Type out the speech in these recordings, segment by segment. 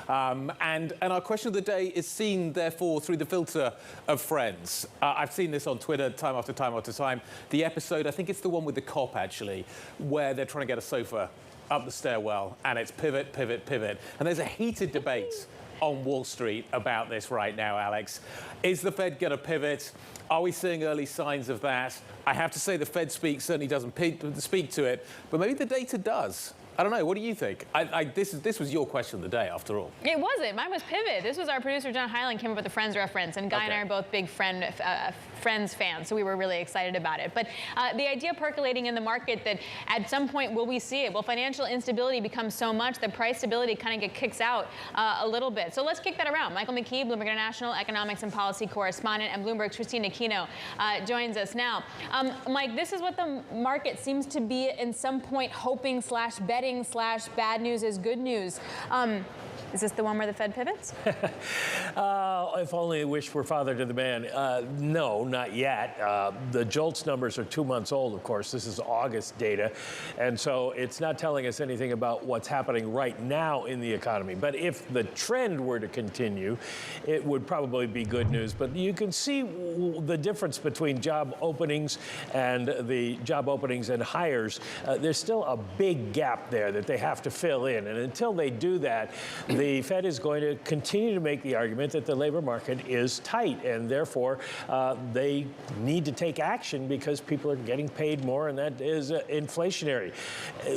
And our question of the day is seen, therefore, through the filter of friends. I've seen this on Twitter time after time after time. The episode, I think it's the one with the cop, actually, where they're trying to get a sofa up the stairwell, and it's pivot, pivot, pivot. And there's a heated debate on Wall Street about this right now, Alex. Is the Fed going to pivot? Are we seeing early signs of that? I have to say the Fed speak certainly doesn't speak to it, but maybe the data does. I don't know. What do you think? This was your question of the day, after all. It wasn't. Mine was pivot. This was our producer, John Hyland, came up with the Friends reference, and Guy and I are both big Friends fans, so we were really excited about it. But the idea percolating in the market that at some point will we see it? Will financial instability become so much that price stability kind of kicks out a little bit? So let's kick that around. Michael McKee, Bloomberg International economics and policy correspondent, and Bloomberg's Kristine Aquino joins us now. Mike, this is what the market seems to be in some point hoping / betting / bad news is good news. Is this the one where the Fed pivots? If only I wish were father to the man. No, not yet. The JOLTS numbers are 2 months old, of course. This is August data. And so it's not telling us anything about what's happening right now in the economy. But if the trend were to continue, it would probably be good news. But you can see the difference between job openings and hires. There's still a big gap there that they have to fill in. And until they do that, the Fed is going to continue to make the argument that the labor market is tight, and therefore they need to take action because people are getting paid more, and that is inflationary.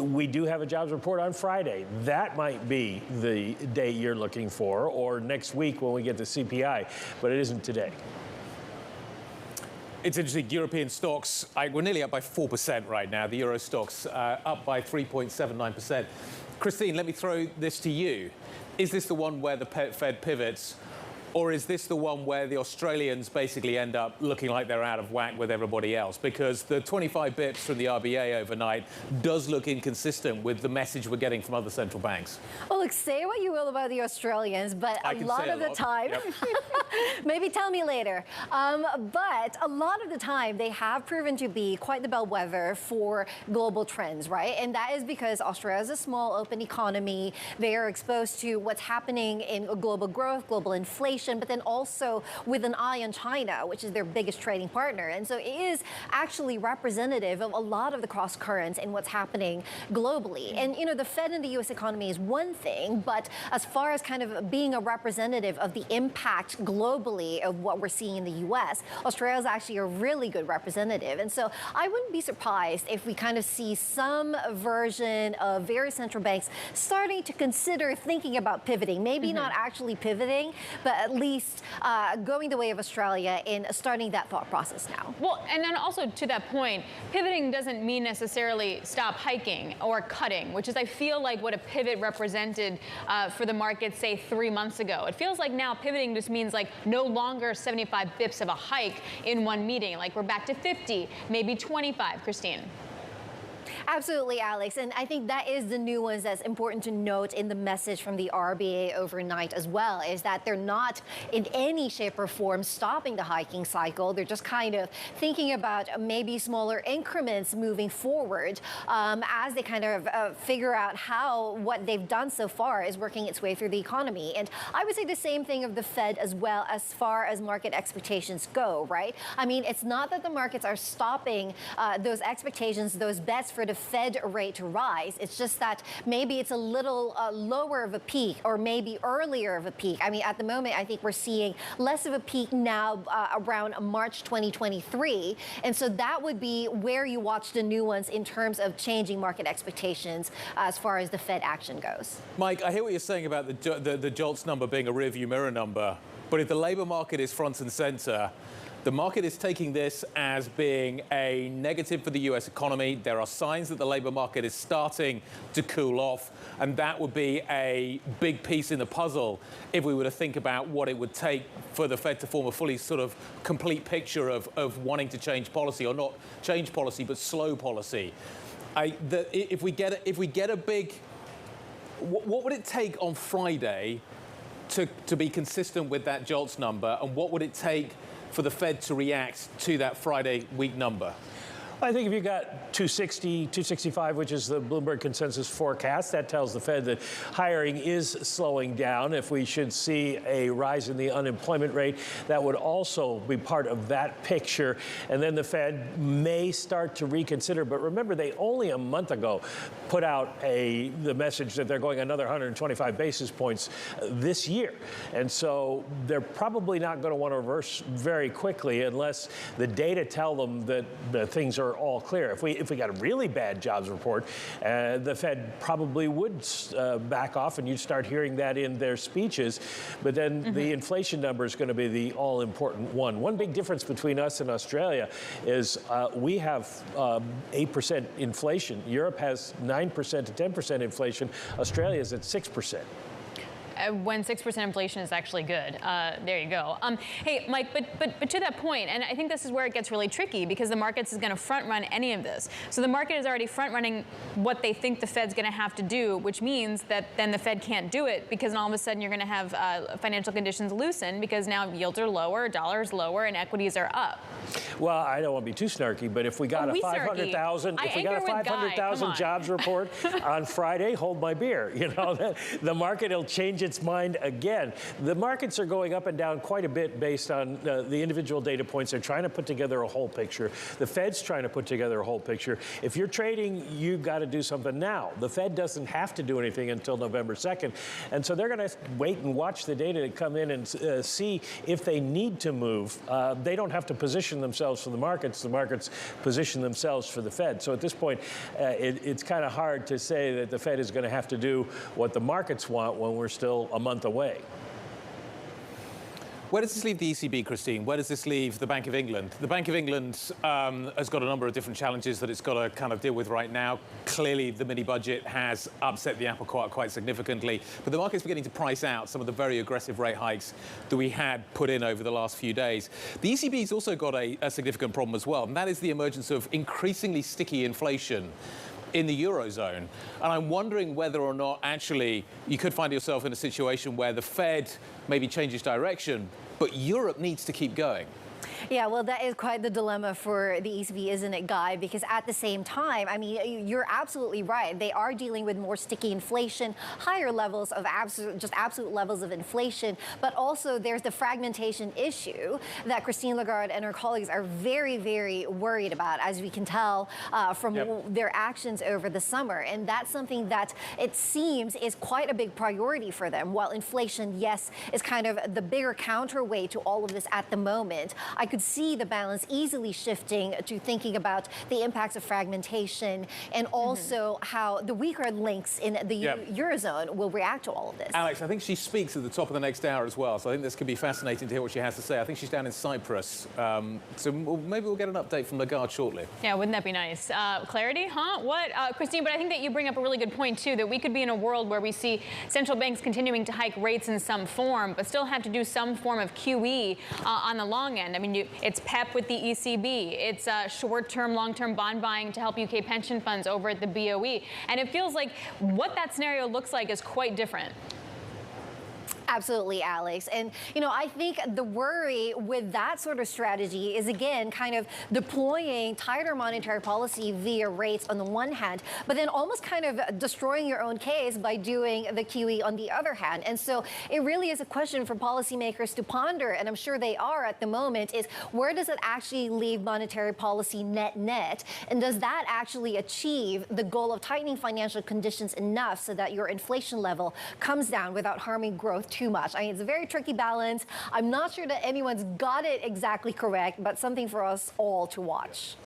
We do have a jobs report on Friday. That might be the day you're looking for, or next week when we get the CPI, but it isn't today. It's interesting, European stocks, we're nearly up by 4% right now. The Euro stocks up by 3.79%. Kristine, let me throw this to you. Is this the one where the Fed pivots, or is this the one where the Australians basically end up looking like they're out of whack with everybody else? Because the 25 bips from the RBA overnight does look inconsistent with the message we're getting from other central banks. Well, look, say what you will about the Australians, but a lot of the time, maybe tell me later, but a lot of the time they have proven to be quite the bellwether for global trends, right? And that is because Australia is a small, open economy. They are exposed to what's happening in global growth, global inflation, but then also with an eye on China, which is their biggest trading partner. And so it is actually representative of a lot of the cross currents in what's happening globally. And, you know, the Fed in the U.S. economy is one thing, but as far as kind of being a representative of the impact globally of what we're seeing in the U.S., Australia is actually a really good representative. And so I wouldn't be surprised if we kind of see some version of various central banks starting to consider thinking about pivoting, maybe not actually pivoting, but at least going the way of Australia in starting that thought process now. Well, and then also to that point, pivoting doesn't mean necessarily stop hiking or cutting, which is, I feel like, what a pivot represented for the market, say, 3 months ago. It feels like now pivoting just means like no longer 75 bips of a hike in one meeting. Like we're back to 50, maybe 25, Kristine. Absolutely, Alex. And I think that is the nuance that's important to note in the message from the RBA overnight as well, is that they're not in any shape or form stopping the hiking cycle. They're just kind of thinking about maybe smaller increments moving forward as they kind of figure out how what they've done so far is working its way through the economy. And I would say the same thing of the Fed as well, as far as market expectations go, right? I mean, it's not that the markets are stopping those expectations, those bets for the Fed rate to rise. It's just that maybe it's a little lower of a peak, or maybe earlier of a peak. I mean, at the moment, I think we're seeing less of a peak now around March 2023. And so that would be where you watch the nuance in terms of changing market expectations as far as the Fed action goes. Mike, I hear what you're saying about the JOLTS number being a rearview mirror number, but if the labor market is front and center, the market is taking this as being a negative for the U.S. economy. There are signs that the labor market is starting to cool off, and that would be a big piece in the puzzle if we were to think about what it would take for the Fed to form a fully sort of complete picture of wanting to change policy, or not change policy, but slow policy. If we get a big, what would it take on Friday to be consistent with that JOLTS number, and what would it take for the Fed to react to that Friday week number? I think if you got 260, 265, which is the Bloomberg consensus forecast, that tells the Fed that hiring is slowing down. If we should see a rise in the unemployment rate, that would also be part of that picture. And then the Fed may start to reconsider. But remember, they only a month ago put out the message that they're going another 125 basis points this year. And so they're probably not going to want to reverse very quickly unless the data tell them that things are all clear. If we got a really bad jobs report, the Fed probably would back off, and you'd start hearing that in their speeches. But then the inflation number is going to be the all-important one. One big difference between us and Australia is we have 8% inflation. Europe has 9% to 10% inflation. Australia is at 6%. When 6% inflation is actually good. There you go. Hey, Mike, but to that point, and I think this is where it gets really tricky because the markets is going to front run any of this. So the market is already front running what they think the Fed's going to have to do, which means that then the Fed can't do it because all of a sudden you're going to have financial conditions loosen because now yields are lower, dollars lower, and equities are up. Well, I don't want to be too snarky, but if we got a 500,000, jobs report on Friday, hold my beer. You know, the market will change its mind again. The markets are going up and down quite a bit based on the individual data points. They're trying to put together a whole picture. The Fed's trying to put together a whole picture. If you're trading, you've got to do something now. The Fed doesn't have to do anything until November 2nd. And so they're going to wait and watch the data to come in and see if they need to move. They don't have to position themselves for the markets position themselves for the Fed. So at this point, it's kind of hard to say that the Fed is going to have to do what the markets want when we're still a month away. Where does this leave the ECB, Kristine? Where does this leave the Bank of England? The Bank of England has got a number of different challenges that it's got to kind of deal with right now. Clearly, the mini-budget has upset the apple cart quite significantly. But the market's beginning to price out some of the very aggressive rate hikes that we had put in over the last few days. The ECB's also got a significant problem as well, and that is the emergence of increasingly sticky inflation in the Eurozone. And I'm wondering whether or not actually you could find yourself in a situation where the Fed maybe changes direction, but Europe needs to keep going. Yeah, well, that is quite the dilemma for the ECB, isn't it, Guy? Because at the same time, I mean, you're absolutely right. They are dealing with more sticky inflation, higher levels of absolute levels of inflation. But also there's the fragmentation issue that Christine Lagarde and her colleagues are very, very worried about, as we can tell from their actions over the summer. And that's something that it seems is quite a big priority for them. While inflation, yes, is kind of the bigger counterweight to all of this at the moment, I could see the balance easily shifting to thinking about the impacts of fragmentation and also how the weaker links in the Eurozone will react to all of this. Alex, I think she speaks at the top of the next hour as well, so I think this could be fascinating to hear what she has to say. I think she's down in Cyprus, so maybe we'll get an update from Lagarde shortly. Yeah, wouldn't that be nice? Clarity, huh? What? Christine, but I think that you bring up a really good point, too, that we could be in a world where we see central banks continuing to hike rates in some form, but still have to do some form of QE on the long end. I mean, it's PEP with the ECB. It's short-term, long-term bond buying to help UK pension funds over at the BOE. And it feels like what that scenario looks like is quite different. Absolutely, Alex. And, you know, I think the worry with that sort of strategy is, again, kind of deploying tighter monetary policy via rates on the one hand, but then almost kind of destroying your own case by doing the QE on the other hand. And so it really is a question for policymakers to ponder, and I'm sure they are at the moment, is where does it actually leave monetary policy net-net? And does that actually achieve the goal of tightening financial conditions enough so that your inflation level comes down without harming growth too much? I mean, it's a very tricky balance. I'm not sure that anyone's got it exactly correct, but something for us all to watch.